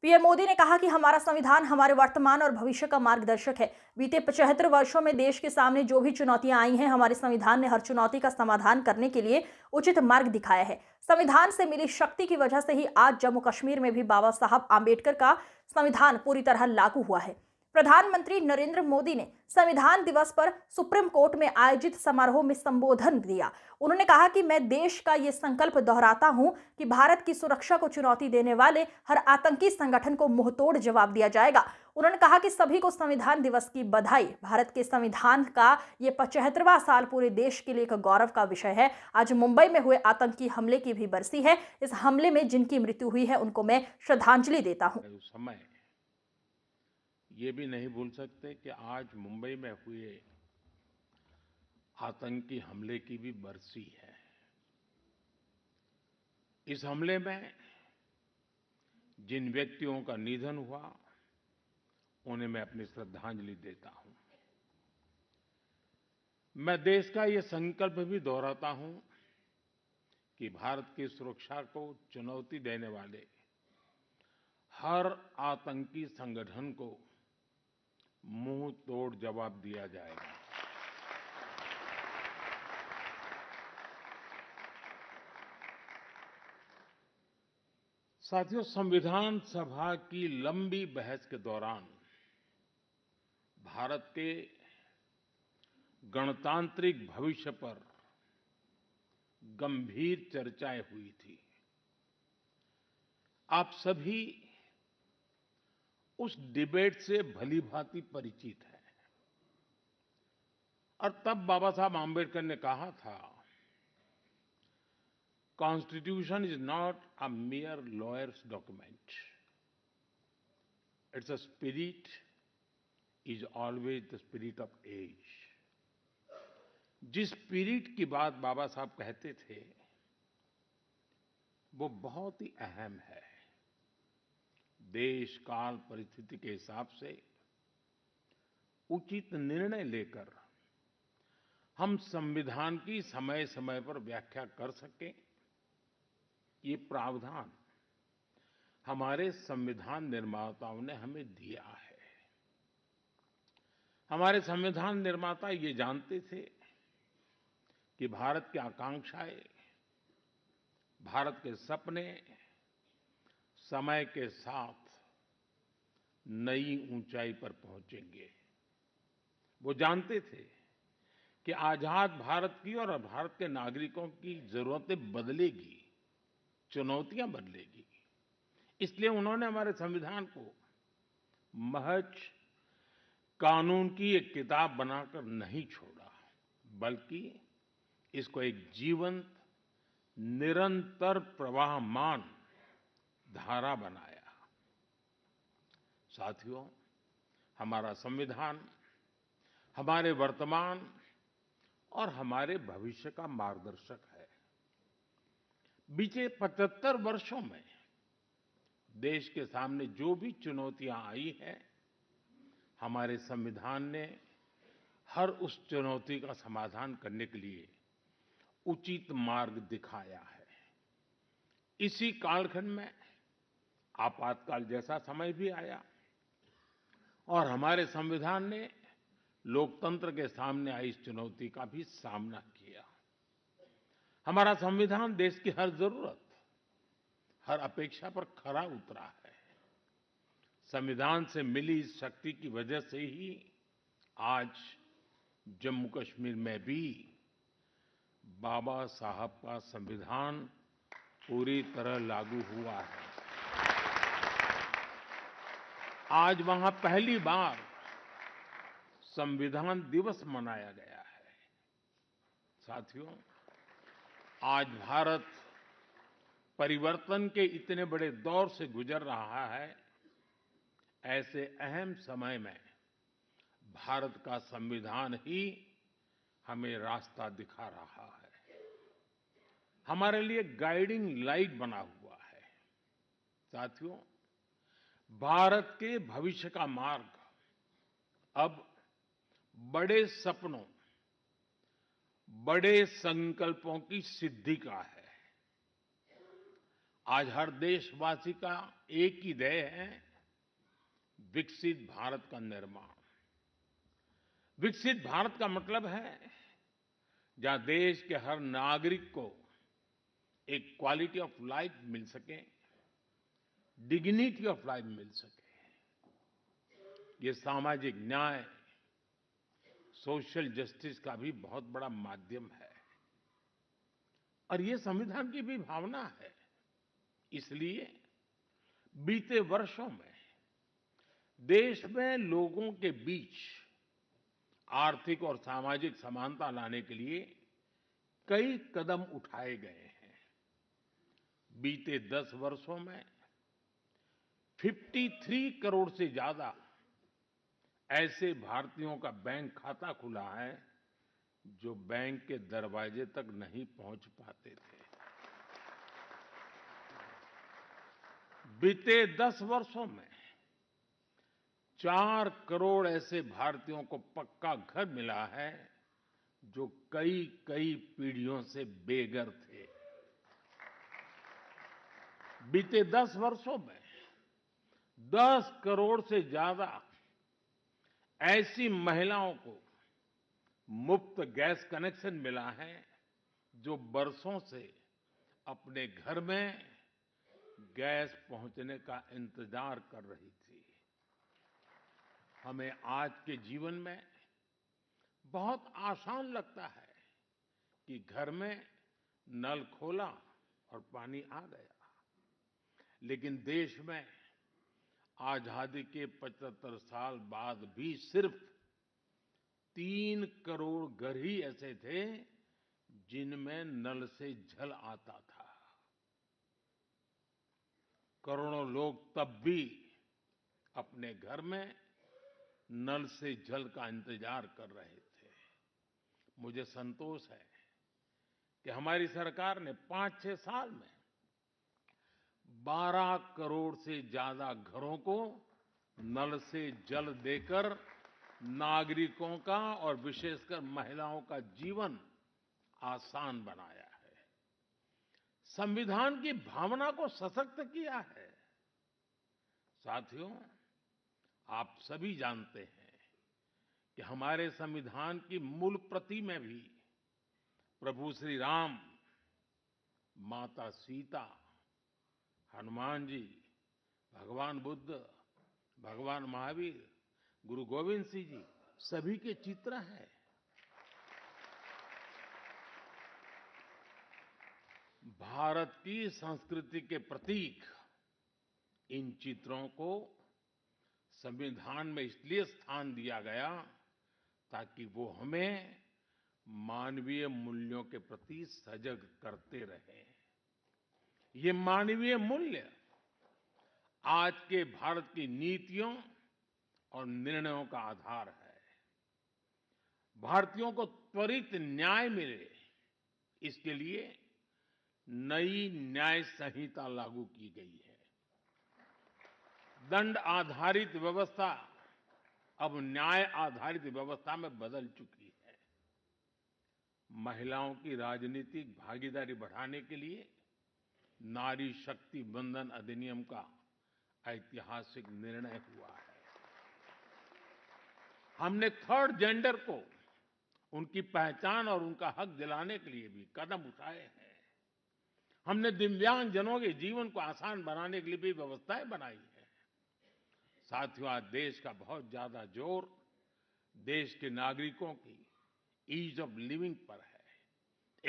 PM Modi ने कहा कि हमारा संविधान हमारे वर्तमान और भविष्य का मार्गदर्शक है। बीते 75 वर्षों में देश के सामने जो भी चुनौतियां आई हैं, हमारे संविधान ने हर चुनौती का समाधान करने के लिए उचित मार्ग दिखाया है। संविधान से मिली शक्ति की वजह से ही आज जम्मू कश्मीर में भी बाबा साहब आंबेडकर का संविधान पूरी तरह लागू हुआ है। प्रधानमंत्री नरेंद्र मोदी ने संविधान दिवस पर सुप्रीम कोर्ट में आयोजित समारोह में संबोधन दिया। उन्होंने कहा कि मैं देश का ये संकल्प दोहराता हूं कि भारत की सुरक्षा को चुनौती देने वाले हर आतंकी संगठन को मुंहतोड़ जवाब दिया जाएगा। उन्होंने कहा कि सभी को संविधान दिवस की बधाई। भारत के संविधान का ये 75वां साल पूरे देश के लिए एक गौरव का विषय है। आज मुंबई में हुए आतंकी हमले की भी बरसी है। इस हमले में जिनकी मृत्यु हुई है उनको मैं श्रद्धांजलि देता हूं। उस समय ये भी नहीं भूल सकते कि आज मुंबई में हुए आतंकी हमले की भी बरसी है। इस हमले में जिन व्यक्तियों का निधन हुआ उन्हें मैं अपनी श्रद्धांजलि देता हूं। मैं देश का ये संकल्प भी दोहराता हूं कि भारत की सुरक्षा को चुनौती देने वाले हर आतंकी संगठन को मुंह तोड़ जवाब दिया जाएगा। साथियों, संविधान सभा की लंबी बहस के दौरान भारत के गणतांत्रिक भविष्य पर गंभीर चर्चाएं हुई थी। आप सभी उस डिबेट से भलीभांति परिचित हैं और तब बाबा साहब आंबेडकर ने कहा था, constitution is not a mere lawyer's document. Its a spirit is always the spirit of age. जिस स्पिरिट की बात बाबा साहब कहते थे वो बहुत ही अहम है। देश काल परिस्थिति के हिसाब से उचित निर्णय लेकर हम संविधान की समय समय पर व्याख्या कर सकें, ये प्रावधान हमारे संविधान निर्माताओं ने हमें दिया है। हमारे संविधान निर्माता ये जानते थे कि भारत की आकांक्षाएं, भारत के सपने समय के साथ नई ऊंचाई पर पहुंचेंगे। वो जानते थे कि आजाद भारत की और भारत के नागरिकों की जरूरतें बदलेगी, चुनौतियां बदलेगी। इसलिए उन्होंने हमारे संविधान को महज कानून की एक किताब बनाकर नहीं छोड़ा, बल्कि इसको एक जीवंत, निरंतर प्रवाहमान धारा बनाया। साथियों, हमारा संविधान हमारे वर्तमान और हमारे भविष्य का मार्गदर्शक है। बीते 75 वर्षों में देश के सामने जो भी चुनौतियां आई हैं, हमारे संविधान ने हर उस चुनौती का समाधान करने के लिए उचित मार्ग दिखाया है। इसी कालखंड में आपातकाल जैसा समय भी आया और हमारे संविधान ने लोकतंत्र के सामने आई इस चुनौती का भी सामना किया। हमारा संविधान देश की हर जरूरत, हर अपेक्षा पर खरा उतरा है। संविधान से मिली इस शक्ति की वजह से ही आज जम्मू कश्मीर में भी बाबा साहब का संविधान पूरी तरह लागू हुआ है। आज वहां पहली बार संविधान दिवस मनाया गया है। साथियों, आज भारत परिवर्तन के इतने बड़े दौर से गुजर रहा है। ऐसे अहम समय में भारत का संविधान ही हमें रास्ता दिखा रहा है, हमारे लिए गाइडिंग लाइट बना हुआ है। साथियों, भारत के भविष्य का मार्ग अब बड़े सपनों, बड़े संकल्पों की सिद्धि का है। आज हर देशवासी का एक ही ध्येय है, विकसित भारत का निर्माण। विकसित भारत का मतलब है जहां देश के हर नागरिक को एक क्वालिटी ऑफ लाइफ मिल सके, डिग्निटी ऑफ लाइफ मिल सके। ये सामाजिक न्याय, सोशल जस्टिस का भी बहुत बड़ा माध्यम है और ये संविधान की भी भावना है। इसलिए बीते वर्षों में देश में लोगों के बीच आर्थिक और सामाजिक समानता लाने के लिए कई कदम उठाए गए हैं। बीते 10 वर्षों में 53 करोड़ से ज्यादा ऐसे भारतीयों का बैंक खाता खुला है जो बैंक के दरवाजे तक नहीं पहुंच पाते थे। बीते 10 वर्षों में 4 करोड़ ऐसे भारतीयों को पक्का घर मिला है जो कई कई पीढ़ियों से बेघर थे। बीते 10 वर्षों में 10 करोड़ से ज्यादा ऐसी महिलाओं को मुफ्त गैस कनेक्शन मिला है जो बरसों से अपने घर में गैस पहुंचने का इंतजार कर रही थी। हमें आज के जीवन में बहुत आसान लगता है कि घर में नल खोला और पानी आ गया, लेकिन देश में आजादी के 75 साल बाद भी सिर्फ 3 करोड़ घर ही ऐसे थे जिनमें नल से जल आता था। करोड़ों लोग तब भी अपने घर में नल से जल का इंतजार कर रहे थे। मुझे संतोष है कि हमारी सरकार ने 5-6 साल में 12 करोड़ से ज्यादा घरों को नल से जल देकर नागरिकों का और विशेषकर महिलाओं का जीवन आसान बनाया है। संविधान की भावना को सशक्त किया है। साथियों, आप सभी जानते हैं कि हमारे संविधान की मूल प्रति में भी प्रभु श्री राम, माता सीता, हनुमान जी, भगवान बुद्ध, भगवान महावीर, गुरु गोविंद सिंह जी सभी के चित्र हैं। भारत की संस्कृति के प्रतीक इन चित्रों को संविधान में इसलिए स्थान दिया गया ताकि वो हमें मानवीय मूल्यों के प्रति सजग करते रहे। ये मानवीय मूल्य आज के भारत की नीतियों और निर्णयों का आधार है। भारतीयों को त्वरित न्याय मिले, इसके लिए नई न्याय संहिता लागू की गई है। दंड आधारित व्यवस्था अब न्याय आधारित व्यवस्था में बदल चुकी है। महिलाओं की राजनीतिक भागीदारी बढ़ाने के लिए नारी शक्ति बंधन अधिनियम का ऐतिहासिक निर्णय हुआ है। हमने थर्ड जेंडर को उनकी पहचान और उनका हक दिलाने के लिए भी कदम उठाए हैं। हमने दिव्यांगजनों के जीवन को आसान बनाने के लिए भी व्यवस्थाएं बनाई हैं। साथियों, आज देश का बहुत ज्यादा जोर देश के नागरिकों की ईज ऑफ लिविंग पर है।